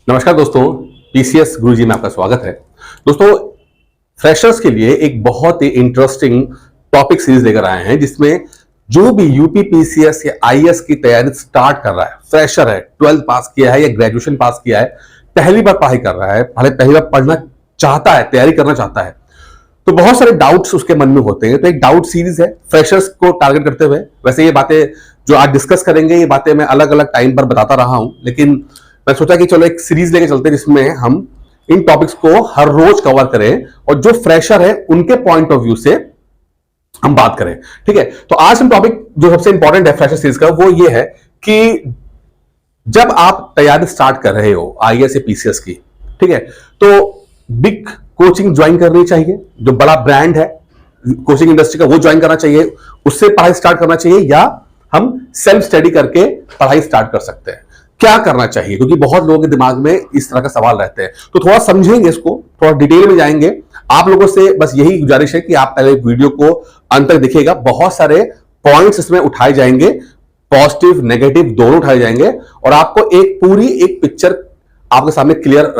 नमस्कार दोस्तों, पीसीएस गुरुजी में आपका स्वागत है। दोस्तों, फ्रेशर्स के लिए एक बहुत ही इंटरेस्टिंग टॉपिक सीरीज लेकर आए हैं जिसमें जो भी यूपी पीसीएस या आईएएस की तैयारी स्टार्ट कर रहा है, फ्रेशर है, 12th पास किया है या ग्रेजुएशन पास किया है, पहली बार पढ़ाई कर रहा है, पहली बार पढ़ना चाहता है, तैयारी करना चाहता है, तो बहुत सारे डाउट्स उसके मन में होते हैं। तो एक डाउट सीरीज है फ्रेशर्स को टारगेट करते हुए। वैसे ये बातें जो आज डिस्कस करेंगे, ये बातें मैं अलग अलग टाइम पर बताता रहा हूं, लेकिन मैं सोचा कि चलो एक सीरीज लेके चलते हैं जिसमें हम इन टॉपिक्स को हर रोज कवर करें और जो फ्रेशर है उनके पॉइंट ऑफ व्यू से हम बात करें। ठीक है, तो आज हम टॉपिक जो सबसे इंपॉर्टेंट है फ्रेशर सीरीज का वो ये है कि जब आप तैयारी स्टार्ट कर रहे हो आईएएस या पीसीएस की, ठीक है, तो बिग कोचिंग ज्वाइन करनी चाहिए, जो बड़ा ब्रांड है कोचिंग इंडस्ट्री का वो ज्वाइन करना चाहिए, उससे पढ़ाई स्टार्ट करना चाहिए, या हम सेल्फ स्टडी करके पढ़ाई स्टार्ट कर सकते हैं। क्या करना चाहिए, क्योंकि बहुत लोगों के दिमाग में इस तरह का सवाल रहते हैं। तो थोड़ा समझेंगे इसको, थोड़ा डिटेल में जाएंगे। आप लोगों से बस यही गुजारिश है कि आप पहले वीडियो को अंत तक देखिएगा। बहुत सारे पॉइंट्स इसमें उठाए जाएंगे, पॉजिटिव नेगेटिव दोनों उठाए जाएंगे और आपको एक पूरी एक पिक्चर आपके सामने क्लियर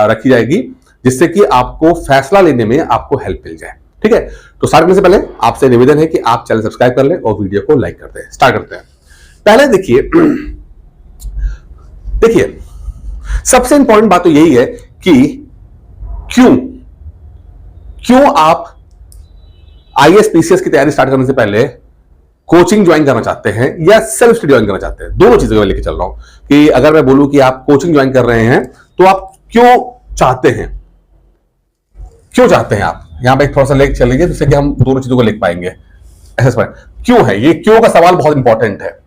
रखी जाएगी, जिससे कि आपको फैसला लेने में आपको हेल्प मिल जाए। ठीक है, तो स्टार्ट करने से पहले आपसे निवेदन है कि आप चैनल सब्सक्राइब कर लें और वीडियो को लाइक करते हैं। स्टार्ट करते हैं। पहले देखिए सबसे इंपॉर्टेंट बात तो यही है कि क्यों आप आईएएस पीसीएस की तैयारी स्टार्ट करने से पहले कोचिंग ज्वाइन करना चाहते हैं या सेल्फ स्टडी ज्वाइन करना चाहते हैं। दोनों चीजें मैं लेके चल रहा हूं कि अगर मैं बोलूं कि आप कोचिंग ज्वाइन कर रहे हैं तो आप क्यों चाहते हैं, आप यहां पे थोड़ा सा लेके चलेंगे जिससे कि हम दोनों चीजों को लिख पाएंगे। ऐसा क्यों है, ये क्यों का सवाल बहुत इंपॉर्टेंट है।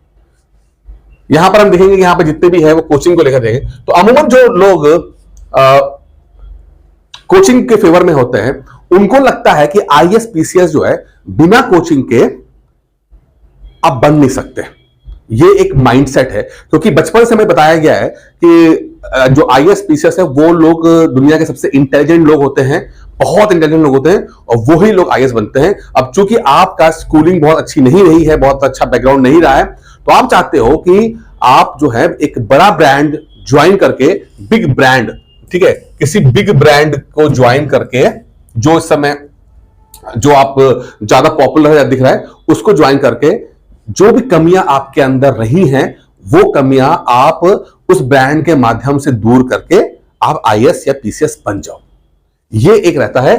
यहां पर हम देखेंगे कि यहां पर जितने भी है वो कोचिंग को लेकर देखेंगे, तो अमूमन जो लोग कोचिंग के फेवर में होते हैं उनको लगता है कि आईएएस पीसीएस जो है बिना कोचिंग के आप बन नहीं सकते। ये एक माइंडसेट है, क्योंकि बचपन से हमें बताया गया है कि जो आईएएस पीसीएस है वो लोग दुनिया के सबसे इंटेलिजेंट लोग होते हैं, बहुत इंटेलिजेंट लोग होते हैं और वही लोग आईएएस बनते हैं। अब चूंकि आपका स्कूलिंग बहुत अच्छी नहीं रही है, बहुत अच्छा बैकग्राउंड नहीं रहा है, तो आप चाहते हो कि आप जो है एक बड़ा ब्रांड ज्वाइन करके, बिग ब्रांड, ठीक है, किसी बिग ब्रांड को ज्वाइन करके जो इस समय जो आप ज्यादा पॉपुलर दिख रहा है उसको ज्वाइन करके जो भी कमियां आपके अंदर रही हैं वो कमियां आप उस ब्रांड के माध्यम से दूर करके आप आईएएस या पीसीएस बन जाओ। ये एक रहता है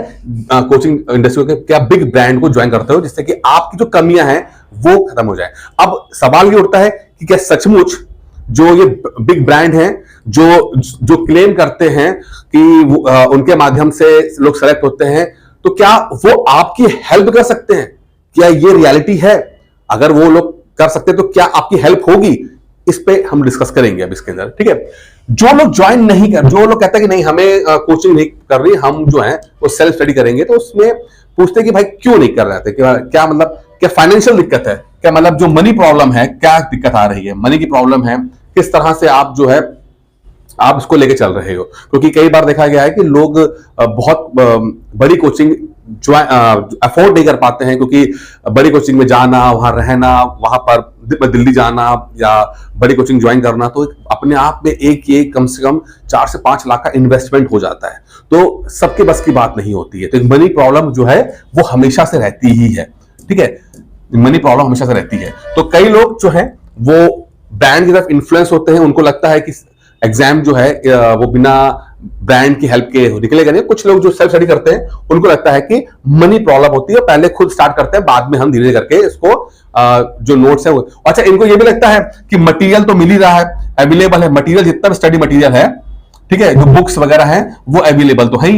कोचिंग इंडस्ट्री के, क्या बिग ब्रांड को ज्वाइन करते हो जिससे कि आपकी जो कमियां हैं वो खत्म हो जाए। अब सवाल ये उठता है कि क्या सचमुच जो ये बिग ब्रांड हैं जो क्लेम करते हैं कि उनके माध्यम से लोग सेलेक्ट होते हैं, तो क्या वो आपकी हेल्प कर सकते हैं? क्या ये रियलिटी है? अगर वो लोग कर सकते हैं तो क्या आपकी हेल्प होगी? इस पे हम डिस्कस करेंगे अब इसके अंदर। ठीक है, जो लोग ज्वाइन नहीं कर, जो लोग कहते हैं कि नहीं हमें कोचिंग नहीं कर रही, हम जो है वो सेल्फ स्टडी करेंगे, तो उसमें पूछते हैं कि भाई क्यों नहीं कर रहे थे, क्या मतलब, क्या फाइनेंशियल दिक्कत है, क्या मतलब जो मनी प्रॉब्लम है, क्या दिक्कत आ रही है, मनी की प्रॉब्लम है, किस तरह से आप जो है आप इसको लेके चल रहे हो। क्योंकि कई बार देखा गया है कि लोग बहुत बड़ी कोचिंग अफोर्ड नहीं कर पाते हैं, क्योंकि बड़ी कोचिंग में जाना, वहां रहना, वहां पर दिल्ली जाना या बड़ी कोचिंग ज्वाइन करना, तो अपने आप में एक कम से कम 4 से 5 लाख का इन्वेस्टमेंट हो जाता है। तो सबके बस की बात नहीं होती है। तो मनी प्रॉब्लम जो है वो हमेशा से रहती ही है। ठीक है, मनी प्रॉब्लम हमेशा से रहती है। तो कई लोग जो है वो ब्रांड की तरफ इन्फ्लुएंस होते हैं, उनको लगता है कि एग्जाम जो है वो बिना ब्रांड की हेल्प के निकलेगा नहीं। कुछ लोग जो सेल्फ स्टडी करते हैं उनको लगता है कि मनी प्रॉब्लम होती है, पहले खुद स्टार्ट करते हैं, बाद में हम धीरे धीरे करके इसको जो नोट्स है वो। अच्छा, इनको ये भी लगता है कि मटेरियल तो मिल ही रहा है, अवेलेबल है मटेरियल, जितना भी स्टडी मटेरियल है, ठीक है, जो बुक्स वगैरह है वो अवेलेबल तो है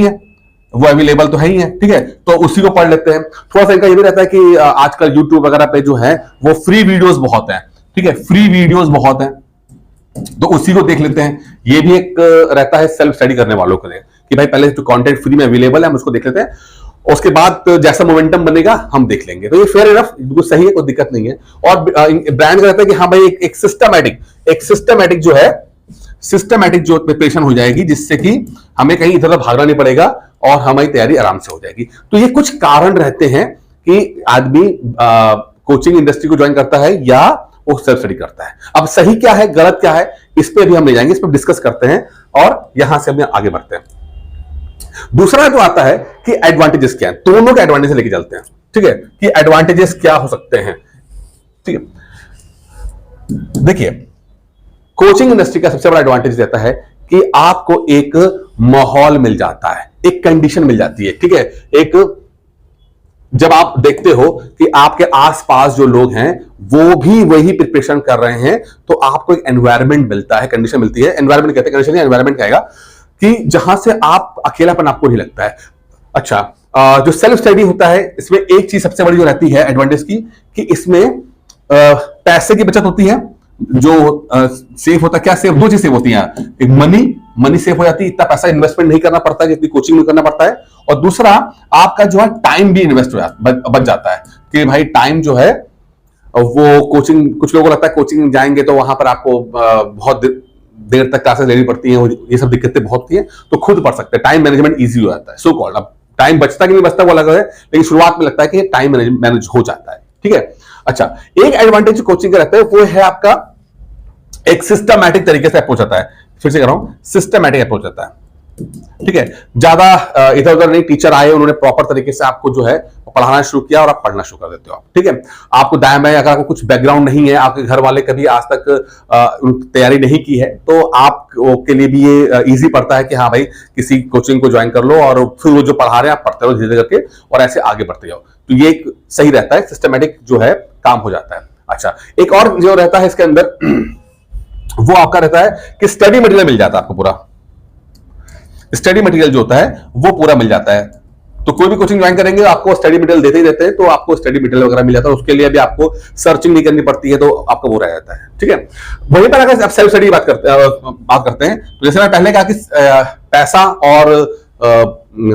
ही है, ठीक है, तो उसी को पढ़ लेते हैं। थोड़ा सा इनका ये भी रहता है कि आजकल यूट्यूब वगैरह पे जो है वो फ्री वीडियोस बहुत है, ठीक है, फ्री वीडियोस बहुत है, तो उसी को देख लेते हैं। ये भी एक रहता है सेल्फ स्टडी करने वालों के लिए कि भाई पहले जो कंटेंट फ्री में अवेलेबल है हम उसको देख लेते हैं, उसके बाद जैसा मोमेंटम बनेगा हम देख लेंगे। तो ये फेयर इनफ, बिल्कुल सही है, कोई दिक्कत नहीं है। और ब्रांड का रहता है कि हाँ भाई एक सिस्टमैटिक जो है, सिस्टमैटिक जो प्रिपरेशन हो जाएगी, जिससे कि हमें कहीं इधर उधर भागना नहीं पड़ेगा और हमारी तैयारी आराम से हो जाएगी। तो ये कुछ कारण रहते हैं कि आदमी कोचिंग इंडस्ट्री को ज्वाइन करता है या वो सेल्फ स्टडी करता है। अब सही क्या है, गलत क्या है, इस पे भी हम ले जाएंगे, इस पे डिस्कस करते हैं और यहां से हम आगे बढ़ते हैं। दूसरा जो आता है कि एडवांटेजेस क्या है, दोनों के एडवांटेजेस लेके चलते हैं, ठीक है, कि एडवांटेजेस क्या हो सकते हैं। ठीक है, देखिए कोचिंग इंडस्ट्री का सबसे बड़ा एडवांटेज रहता है कि आपको एक माहौल मिल जाता है, एक कंडीशन मिल जाती है, ठीक है। एक जब आप देखते हो कि आपके आसपास जो लोग हैं वो भी वही प्रिपरेशन कर रहे हैं, तो आपको एक एनवायरनमेंट मिलता है, कंडीशन मिलती है। एनवायरनमेंट कहते हैं, कंडीशन एनवायरनमेंट कहेगा कि जहां से आप अकेलापन आपको नहीं लगता है। अच्छा, जो सेल्फ स्टडी होता है इसमें एक चीज सबसे बड़ी जो रहती है एडवांटेज की, कि इसमें पैसे की बचत होती है, जो सेफ होता है। क्या सेफ, दो चीज सेफ होती है, एक मनी सेफ हो जाती है, इतना पैसा इन्वेस्टमेंट नहीं करना पड़ता है जितनी कोचिंग में करना पड़ता है, और दूसरा आपका जो है टाइम भी इन्वेस्ट हो जाता, बच जाता है कि भाई टाइम जो है वो कोचिंग, कुछ लोगों को लगता है कोचिंग जाएंगे तो वहां पर आपको बहुत देर तक क्लासेस लेनी पड़ती हैं, ये सब दिक्कतें बहुत होती हैं, तो खुद पढ़ सकते हैं, टाइम मैनेजमेंट ईजी हो जाता है, सो कॉल्ड। अब टाइम बचता कि नहीं बचता वो अलग है, लेकिन शुरुआत में लगता है कि टाइम मैनेज हो जाता है, ठीक है। अच्छा, एक एडवांटेज कोचिंग का रहता है वो है आपका एक सिस्टमैटिक तरीके से अप्रोच आता है, फिर से कह रहा हूं, सिस्टमैटिक अप्रोच आता है, ठीक है। ज्यादा इधर उधर नहीं, टीचर आए उन्होंने प्रॉपर तरीके से आपको जो है पढ़ाना शुरू किया और आप पढ़ना शुरू कर देते हो, ठीक है। आपको दाएं बाएं अगर आपको कुछ बैकग्राउंड नहीं है, आपके घर वाले कभी आज तक तैयारी नहीं की है, तो आप के लिए भी ये इजी पड़ता है कि हाँ भाई किसी कोचिंग को ज्वाइन कर लो और फिर वो जो पढ़ा रहे हैं आप पढ़ते रहो धीरे धीरे करके और ऐसे आगे बढ़ते जाओ, तो ये एक सही रहता है, सिस्टमैटिक जो है काम हो जाता है। अच्छा, एक और जो रहता है इसके अंदर वो आपका रहता है कि स्टडी मटेरियल मिल जाता है आपको, पूरा स्टडी मटेरियल जो होता है वो पूरा मिल जाता है। तो कोई भी कोचिंग ज्वाइन करेंगे आपको स्टडी मटेरियल देते ही रहते हैं, तो आपको स्टडी मटेरियल वगैरह मिल जाता है, उसके लिए भी आपको सर्चिंग नहीं करनी पड़ती है, तो आपका वो रह जाता है, ठीक है। वहीं पर अगर आप सेल्फ स्टडी बात करते हैं, तो जैसे मैं पहले कहा कि पैसा और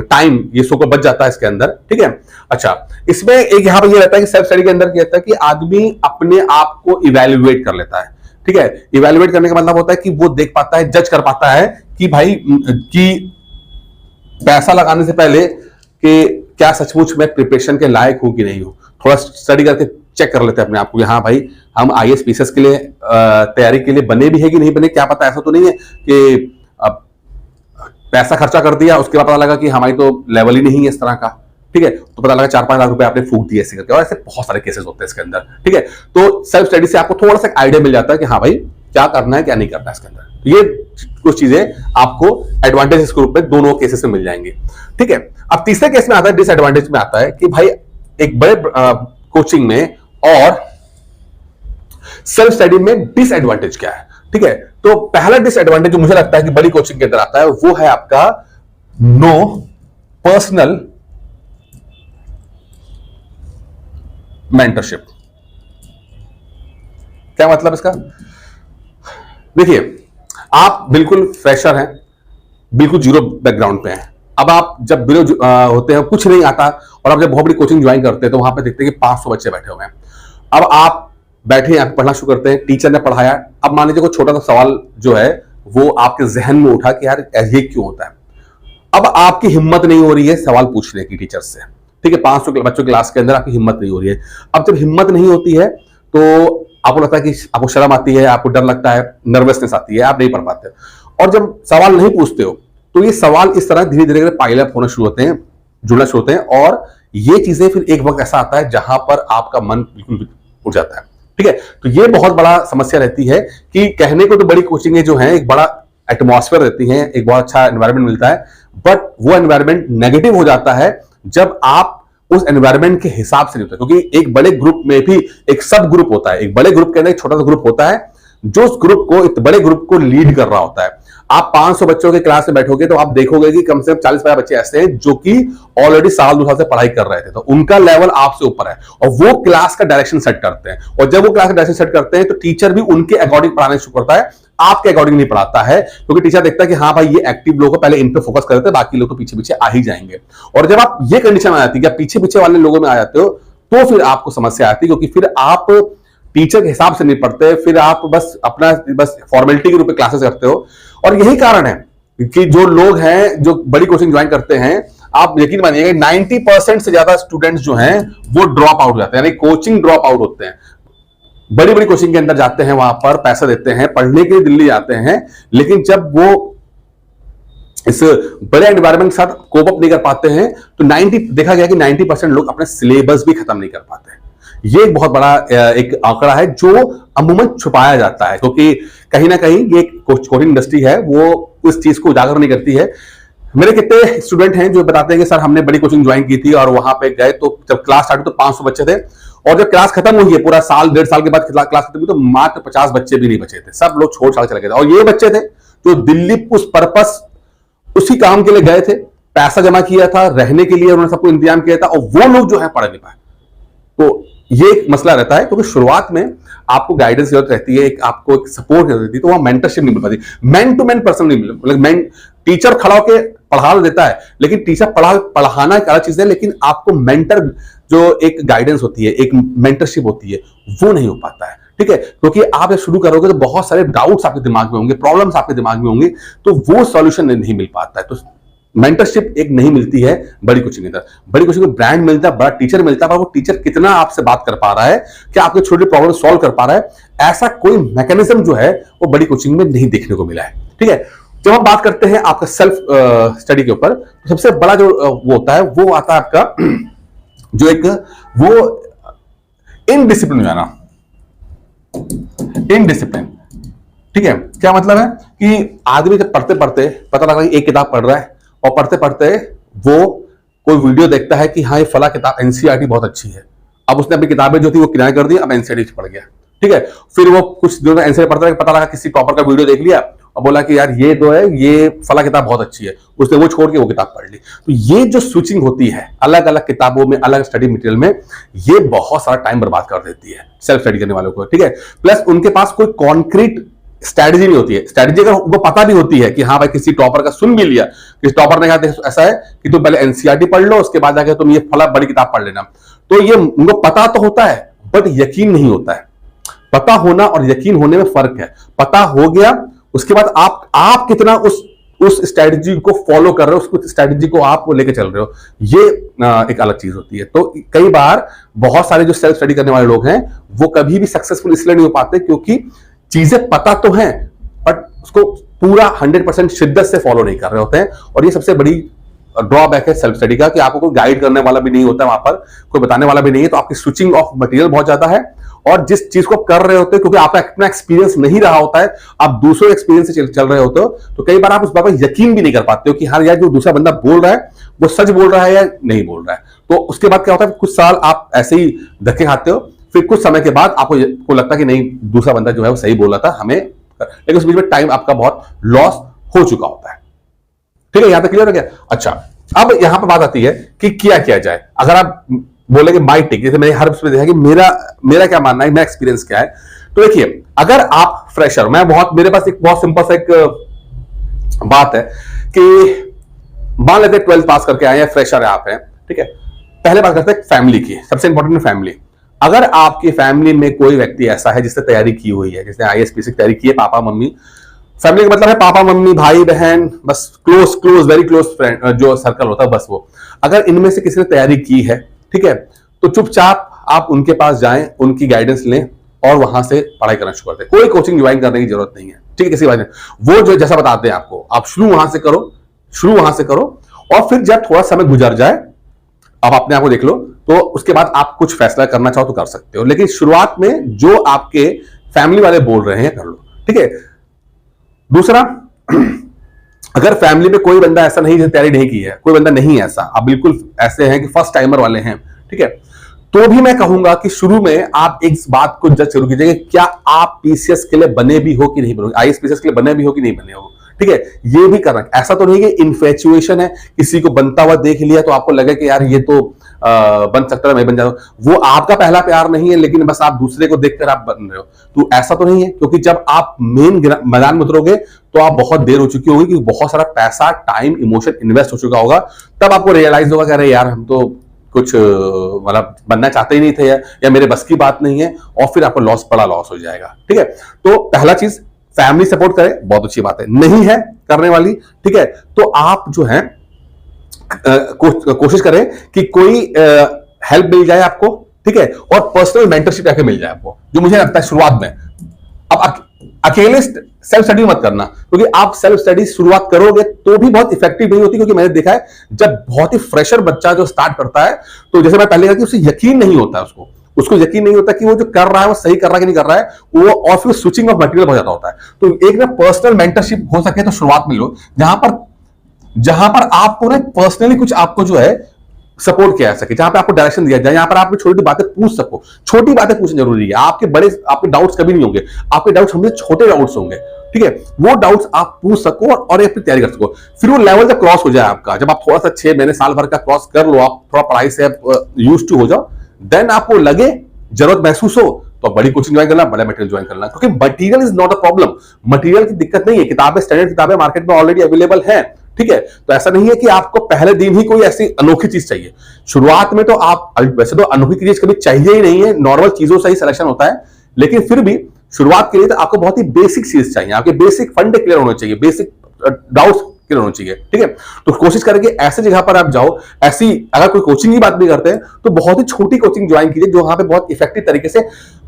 टाइम ये सो को बच जाता है इसके अंदर, ठीक है। अच्छा, इसमें एक यहां पर ये रहता है कि सेल्फ स्टडी के अंदर क्या रहता है कि आदमी अपने आप को इवेल्युएट कर लेता है, ठीक है। इवेल्युएट करने का मतलब होता है कि वो देख पाता है, जज कर पाता है कि भाई कि पैसा लगाने से पहले कि क्या सचमुच मैं प्रिपरेशन के लायक हूं कि नहीं हूं। थोड़ा स्टडी करके चेक कर लेते हैं अपने आप को, हाँ भाई हम आईएएस पीसीएस के लिए तैयारी के लिए बने भी है कि नहीं बने, क्या पता ऐसा तो नहीं है कि पैसा खर्चा कर दिया उसके बाद पता लगा कि हमारी तो लेवल ही नहीं है इस तरह का, ठीक है, तो पता लगा 4-5 लाख रुपए आपने फूक दिए ऐसे करके, और ऐसे बहुत सारे केसेस होते हैं इसके अंदर, ठीक है। तो सेल्फ स्टडी से आपको थोड़ा सा आइडिया मिल जाता है कि हाँ भाई क्या करना है क्या नहीं करना है इसके अंदर। तो ये कुछ चीजें आपको एडवांटेज के रूप में दोनों केसेस में मिल जाएंगे, ठीक है। अब तीसरे केस में आता है, डिसएडवांटेज में आता है कि भाई एक बड़े कोचिंग में और सेल्फ स्टडी में डिसएडवांटेज क्या है, ठीक है। तो पहला डिसएडवांटेज जो मुझे लगता है कि बड़ी कोचिंग के अंदर आता है वो है आपका नो पर्सनल मेंटरशिप। क्या मतलब इसका, देखिए आप बिल्कुल फ्रेशर हैं, बिल्कुल जीरो बैकग्राउंड पे हैं। अब आप जब बिलो होते हैं, कुछ नहीं आता, और आप जब बहुत बड़ी कोचिंग ज्वाइन करते हैं तो वहां पे देखते हैं कि 500 बच्चे बैठे हुए हैं। अब आप बैठे यहाँ पे पढ़ना शुरू करते हैं, टीचर ने पढ़ाया, अब मान लीजिए कोई छोटा सा सवाल जो है वो आपके जहन में उठा कि यार ये क्यों होता है। अब आपकी हिम्मत नहीं हो रही है सवाल पूछने की टीचर से, ठीक है, 500 बच्चों क्लास के अंदर आपकी हिम्मत नहीं हो रही है। अब जब हिम्मत नहीं होती है तो आपको लगता है कि आपको शर्म आती है, आपको डर लगता है, नर्वसनेस आती है, आप नहीं पढ़ पाते। और जब सवाल नहीं पूछते हो तो ये सवाल इस तरह धीरे धीरे पाइलअप होना शुरू होते हैं, जुड़ना शुरू होते हैं, और ये चीजें फिर एक वक्त ऐसा आता है जहां पर आपका मन बिल्कुल उठ जाता है, ठीक है। तो ये बहुत बड़ा समस्या रहती है कि कहने को तो बड़ी कोचिंगें जो हैं एक बड़ा एटमॉस्फेयर रहती हैं, एक बहुत अच्छा एनवायरनमेंट मिलता है, बट वो एनवायरनमेंट नेगेटिव हो जाता है जब आप उस एनवायरनमेंट के हिसाब से नहीं होता, क्योंकि एक बड़े ग्रुप में भी एक सब ग्रुप होता है, एक बड़े ग्रुप के अंदर एक छोटा सा ग्रुप होता है जो उस ग्रुप को, एक बड़े ग्रुप को लीड कर रहा होता है। आप 500 बच्चों के क्लास में बैठोगे तो आप देखोगे कि कम से कम 40-50 बच्चे ऐसे हैं जो कि ऑलरेडी साल 2 साल से पढ़ाई कर रहे थे, तो उनका लेवल आपसे ऊपर है और वो क्लास का डायरेक्शन सेट करते हैं, और जब वो क्लास का डायरेक्शन सेट करते हैं तो टीचर भी उनके अकॉर्डिंग पढ़ाने शुरू करता है, आपके अकॉर्डिंग नहीं पढ़ाता है, क्योंकि टीचर देखता है कि हाँ भाई ये एक्टिव लोगों को पहले इन पे फोकस करते हैं, बाकी लोग तो पीछे पीछे आ ही जाएंगे। और जब आप ये कंडीशन आ जाती है कि आप पीछे पीछे वाले लोगों में आ जाते हो तो फिर आपको समस्या आती है, क्योंकि फिर आप टीचर के हिसाब से नहीं पढ़ते, फिर आप बस अपना बस फॉर्मेलिटी के रूप में क्लासेस करते हो। और यही कारण है कि जो लोग हैं जो बड़ी कोचिंग ज्वाइन करते हैं, आप यकीन मानिएगा 90% से ज्यादा स्टूडेंट्स जो हैं वो ड्रॉप आउट हो जाते हैं, यानी कोचिंग ड्रॉप आउट होते हैं। बड़ी बड़ी कोचिंग के अंदर जाते हैं, वहां पर पैसा देते हैं, पढ़ने के लिए दिल्ली जाते हैं, लेकिन जब वो इस बड़े एनवायरनमेंट के साथ कोप अप नहीं कर पाते हैं तो देखा गया कि 90% लोग अपने सिलेबस भी खत्म नहीं कर पाते। ये एक बहुत बड़ा एक आंकड़ा है जो अमूमन छुपाया जाता है, क्योंकि कहीं ना कहीं ये कोचिंग इंडस्ट्री है वो उस चीज को उजागर नहीं करती है। मेरे कितने स्टूडेंट हैं जो बताते हैं कि सर हमने बड़ी कोचिंग ज्वाइन की थी और वहां पे गए तो जब क्लास स्टार्ट हुई तो 500 बच्चे थे, और जब क्लास खत्म हुई है पूरा साल 1.5 साल के बाद क्लास खत्म हुई तो मात्र 50 बच्चे भी नहीं बचे थे, सब लोग छोड़ छाड़ चले गए थे। और ये बच्चे थे जो दिल्ली उस पर्पस उसी काम के लिए गए थे, पैसा जमा किया था, रहने के लिए उन्होंने सबको इंतजाम किया था, और वो लोग जो है पढ़ नहीं पाए। तो ये एक मसला रहता है, क्योंकि शुरुआत में आपको गाइडेंस की जरूरत रहती है, आपको एक सपोर्ट की जरूरत रहती है, तो वहां मेंटरशिप नहीं मिल पाती, मैन टू मैन पर्सन नहीं मिल, मतलब टीचर खड़ा होकर पढ़ा देता है, लेकिन टीचर पढ़ाना एक अलग चीज है, लेकिन आपको मेंटर जो एक गाइडेंस होती है, एक मेंटरशिप होती है, वो नहीं हो पाता है। ठीक है, क्योंकि आप शुरू करोगे तो बहुत सारे डाउट्स आपके दिमाग में होंगे, प्रॉब्लम्स आपके दिमाग में होंगे, तो वो सॉल्यूशन नहीं मिल पाता है। तो मेंटरशिप एक नहीं मिलती है बड़ी कोचिंग के अंदर। बड़ी कोचिंग में ब्रांड मिलता है, बड़ा टीचर मिलता है, पर वो टीचर कितना आपसे बात कर पा रहा है, क्या आपके छोटे प्रॉब्लम सॉल्व कर पा रहा है, ऐसा कोई मैकेनिज्म जो है वो बड़ी कोचिंग में नहीं देखने को मिला है। ठीक है, जब हम बात करते हैं आपका सेल्फ स्टडी के ऊपर, तो सबसे बड़ा जो वो होता है वो आता है आपका जो एक वो इनडिसिप्लिन हो जाना, इनडिसिप्लिन। ठीक है, क्या मतलब है कि आदमी जब पढ़ते पढ़ते पता लगा कि एक किताब पढ़ रहा है और पढ़ते पढ़ते वो कोई वीडियो देखता है कि हाँ ये फला किताब एनसीईआरटी बहुत अच्छी है, अब उसने अपनी किताबें जो थी वो किराए कर दी, अब एनसीईआरटी पढ़ गया। ठीक है, फिर वो कुछ दिनों एनसीईआरटी पढ़ता है, पता लगा किसी टॉपर का वीडियो देख लिया और बोला कि यार ये जो है ये फला किताब बहुत अच्छी है, उसने वो छोड़ के वो किताब पढ़ ली। तो ये जो स्विचिंग होती है अलग अलग किताबों में, अलग स्टडी मटेरियल में, ये बहुत सारा टाइम बर्बाद कर देती है सेल्फ स्टडी करने वालों को। ठीक है, प्लस उनके पास कोई कॉन्क्रीट स्ट्रैटेजी नहीं होती है। स्ट्रैटेजी अगर उनको पता भी होती है कि हाँ भाई किसी टॉपर का सुन भी लिया, किसी टॉपर ने कहा ऐसा है कि तुम पहले एनसीईआरटी पढ़ लो, उसके बाद जाके तुम ये फला बड़ी किताब पढ़ लेना, तो ये उनको पता तो होता है बट यकीन नहीं होता है। पता होना और यकीन होने में फर्क है। पता हो गया, उसके बाद आप कितना उस स्ट्रैटेजी को फॉलो कर रहे हो, उस स्ट्रैटेजी को आप लेके चल रहे हो, ये एक अलग चीज होती है। तो कई बार बहुत सारे जो सेल्फ स्टडी करने वाले लोग हैं वो कभी भी सक्सेसफुल इसलिए नहीं हो पाते क्योंकि चीजें पता तो हैं बट उसको पूरा 100% शिद्दत से फॉलो नहीं कर रहे होते हैं। और ये सबसे बड़ी ड्रॉबैक है सेल्फ स्टडी का कि आपको कोई गाइड करने वाला भी नहीं होता है, वहां पर कोई बताने वाला भी नहीं है, तो आपकी स्विचिंग ऑफ मटेरियल बहुत ज्यादा है। और जिस चीज को कर रहे होते हैं क्योंकि आपका अपना एक्सपीरियंस नहीं रहा होता है, आप दूसरों एक्सपीरियंस से चल रहे होते हो, तो कई बार आप उस बात पर यकीन भी नहीं कर पाते हो कि हाँ यार जो दूसरा बंदा बोल रहा है वो सच बोल रहा है या नहीं बोल रहा है। तो उसके बाद क्या होता है, कुछ साल आप ऐसे ही धक्के खाते हो, फिर कुछ समय के बाद आपको लगता है कि नहीं दूसरा बंदा जो है वो सही बोल रहा था हमें, लेकिन उस बीच में टाइम आपका बहुत लॉस हो चुका होता है। ठीक है, यहां तक क्लियर हो गया। अच्छा, अब यहां पर बात आती है कि क्या किया जाए। अगर आप बोलेंगे माई टेक, जैसे मैंने हर उसमें देखा कि मेरा क्या मानना है, मेरा एक्सपीरियंस क्या है, तो देखिए अगर आप फ्रेशर, मेरे पास एक बहुत सिंपल सा एक बात है कि मान लेते 12th पास करके आए या फ्रेशर है आप हैं, ठीक है, पहले बात करते हैं फैमिली की, सबसे इंपॉर्टेंट है फैमिली। अगर आपकी फैमिली में कोई व्यक्ति ऐसा है जिसने तैयारी की हुई है, जिसने आईएएसपीसी की तैयारी की है, पापा मम्मी, फैमिली का मतलब है पापा मम्मी भाई बहन, बस क्लोज वेरी क्लोज फ्रेंड जो सर्कल होता है, बस वो, अगर इनमें से किसी ने तैयारी की है, ठीक है, तो चुपचाप आप उनके पास जाएं, उनकी गाइडेंस लें और वहां से पढ़ाई करना शुरू कर दें। कोई कोचिंग ज्वाइन करने की जरूरत नहीं है, ठीक है, किसी बात नहीं, वो जो जैसा बताते हैं आपको, आप शुरू वहां से करो और फिर जब थोड़ा समय गुजर जाए, आप अपने आप को देख लो, तो उसके बाद आप कुछ फैसला करना चाहो तो कर सकते हो, लेकिन शुरुआत में जो आपके फैमिली वाले बोल रहे हैं कर लो। ठीक है, दूसरा, अगर फैमिली में कोई बंदा ऐसा नहीं तैयारी नहीं की है, कोई बंदा नहीं ऐसा, आप बिल्कुल ऐसे हैं कि फर्स्ट टाइमर वाले हैं, ठीक है, तो भी मैं कहूंगा कि शुरू में आप एक बात को जज शुरू कीजिए, क्या आप पीसीएस के लिए बने भी हो कि नहीं बने, आईएएस पीसीएस के लिए बने भी हो कि नहीं बने हो। ठीक है, ये भी करना, ऐसा तो नहीं कि इन्फेचुएशन है, किसी को बनता हुआ देख लिया तो आपको लगे कि यार ये तो बन सकता है, मैं बन जाऊं, वो आपका पहला प्यार नहीं है, लेकिन बस आप दूसरे को देखकर आप बन रहे हो, तो ऐसा तो नहीं है। क्योंकि जब आप मेन मैदान में उतरोगे तो आप बहुत देर हो चुकी होगी, क्योंकि बहुत सारा पैसा, टाइम, इमोशन इन्वेस्ट हो चुका होगा, तब आपको रियलाइज होगा कि अरे यार हम तो कुछ मतलब बनना चाहते ही नहीं थे या मेरे बस की बात नहीं है, और फिर आपको बड़ा लॉस हो जाएगा। ठीक है, तो पहला चीज फैमिली सपोर्ट करे, बहुत अच्छी बात है, नहीं है करने वाली, ठीक है, तो आप जो है कोशिश करें कि कोई हेल्प मिल जाए आपको, ठीक है, और पर्सनल मेंटरशिप आके मिल जाए आपको, जो मुझे लगता है शुरुआत में। अब अकेले सेल्फ स्टडी मत करना, क्योंकि आप सेल्फ स्टडी शुरुआत करोगे तो भी बहुत इफेक्टिव नहीं होती, क्योंकि मैंने देखा है जब बहुत ही फ्रेशर बच्चा जो स्टार्ट करता है, तो जैसे मैं पहले कहा कि उसे यकीन नहीं होता, उसको यकीन नहीं होता कि वो जो कर रहा है वो सही कर रहा है कि नहीं कर रहा है वो, और फिर स्विचिंग ऑफ मटेरियल हो जाता होता है। तो एक ना पर्सनल मेंटरशिप हो सके तो शुरुआत में लो, जहां पर आपको ना पर्सनली कुछ आपको जो है सपोर्ट किया जा सके, जहां पे आपको डायरेक्शन दिया जाए, जहां पर आप छोटी छोटी बातें पूछ सको। छोटी बातें पूछना जरूरी है, आपके डाउट्स कभी नहीं होंगे, आपके डाउट्स हमेशा छोटे डाउट्स होंगे, ठीक है, वो डाउट्स आप पूछ सको और अपनी तैयारी कर सको। फिर वो लेवल जब क्रॉस हो जाए आपका, जब आप थोड़ा सा 6 महीने साल भर का क्रॉस कर लो, आप थोड़ा पढ़ाई से यूज्ड टू हो जाओ, देन आपको लगे जरूरत महसूस हो तो बड़ी कोचिंग ज्वाइन करना, बड़ा मटेरियल ज्वाइन करना, क्योंकि material is not a problem. Material की दिक्कत नहीं है, किताबें, स्टैंडर्ड किताबें मार्केट में ऑलरेडी अवेलेबल है, ठीक है। तो ऐसा नहीं है कि आपको पहले दिन ही कोई ऐसी अनोखी चीज चाहिए। शुरुआत में तो आप, वैसे तो अनोखी चीज कभी चाहिए ही नहीं है, नॉर्मल चीजों से ही सिलेक्शन होता है, लेकिन फिर भी शुरुआत के लिए तो आपको बहुत ही बेसिक चीज चाहिए, आपके बेसिक फंडे क्लियर होने चाहिए, बेसिक डाउट्स क्लियर होने चाहिए, ठीक है। तो कोशिश करेंगे ऐसे जगह पर आप जाओ, ऐसी अगर कोई कोचिंग की बात भी करते हैं तो बहुत ही छोटी कोचिंग ज्वाइन कीजिए, जो वहां पे बहुत इफेक्टिव तरीके से,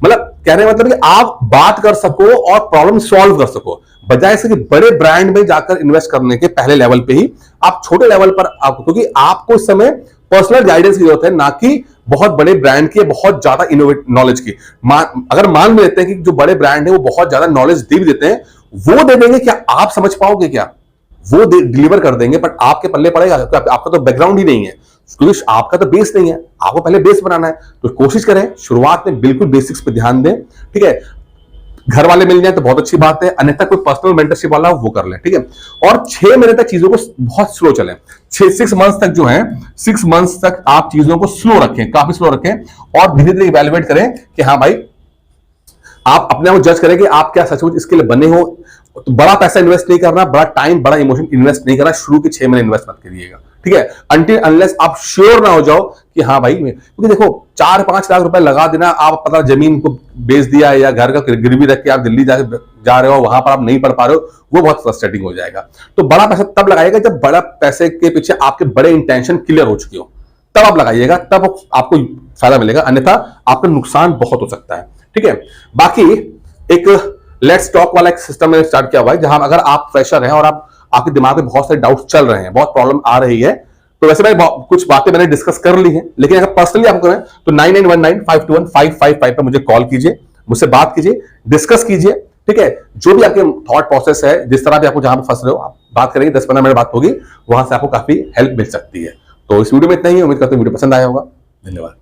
मतलब कहने मतलब कि आप बात कर सको और प्रॉब्लम सॉल्व कर सको, बजाय से कि बड़े ब्रांड में जाकर इन्वेस्ट करने के पहले लेवल पे ही आप छोटे लेवल पर आपको, क्योंकि आपको इस समय पर्सनल गाइडेंस की जरूरत है, ना कि बहुत बड़े ब्रांड की बहुत ज्यादा इनोवेट नॉलेज की। अगर मान लेते हैं कि जो बड़े ब्रांड है वो बहुत ज्यादा नॉलेज दे भी देते हैं, वो दे देंगे, क्या आप समझ पाओगे? क्या वो डिलीवर कर देंगे, बट आपके पल्ले पड़ेगा? आपका तो बैकग्राउंड ही नहीं है, क्योंकि आपका तो बेस नहीं है, आपको पहले बेस बनाना है। तो कोशिश करें शुरुआत में बिल्कुल बेसिक्स पे ध्यान दें, ठीक है। घर वाले मिल जाए तो बहुत अच्छी बात है, अन्यथा कोई पर्सनल मेंटरशिप वाला वो कर ले, ठीक है। और 6 महीने तक चीजों को बहुत स्लो चले, 6 मंथ्स तक जो है, 6 मंथ्स तक आप चीजों को स्लो रखें, काफी स्लो रखें, और धीरे धीरे इवैल्यूएट करें कि हाँ भाई, आप अपने आप जज करें कि आप क्या सचमुच इसके लिए बने हो। तो बड़ा पैसा इन्वेस्ट नहीं करना, बड़ा टाइम, बड़ा इमोशन इन्वेस्ट नहीं करना, शुरू के 6 महीने इन्वेस्ट मत करिएगा, ठीक है, अनटिल अनलेस आप श्योर ना हो जाओ कि हाँ भाई, क्योंकि देखो 4-5 लाख रुपए लगा देना, आप पता जमीन को बेच दिया या घर का गिरवी रख के आप दिल्ली जा रहे हो, वहां पर आप नहीं पढ़ पा रहे हो, वो बहुत फ्रस्ट्रेटिंग हो जाएगा। तो बड़ा पैसा तब लगाएगा जब बड़ा पैसे के पीछे आपके बड़े इंटेंशन क्लियर हो चुके हो, तब आप लगाइएगा, तब आपको फायदा मिलेगा, अन्यथा आपका नुकसान बहुत हो सकता है, ठीक है। बाकी एक लेट्स टॉक वाला एक सिस्टम मैंने स्टार्ट किया हुआ है, जहां अगर आप फ्रेशर हैं और आपके दिमाग में बहुत सारे डाउट्स चल रहे हैं, बहुत प्रॉब्लम आ रही है, तो वैसे मैं कुछ बातें मैंने डिस्कस कर ली हैं, लेकिन अगर पर्सनली आपको करें तो 9919521555 पर मुझे कॉल कीजिए, मुझसे बात कीजिए, डिस्कस कीजिए, ठीक है। जो भी आपके थॉट प्रोसेस है, जिस तरह भी आपको जहां पर फंस रहे हो, आप बात करेंगे, 10-15 मिनट बात होगी, वहां से आपको काफी हेल्प मिल सकती है। तो इस वीडियो में इतना ही, उम्मीद करते हैं वीडियो पसंद आया होगा। धन्यवाद।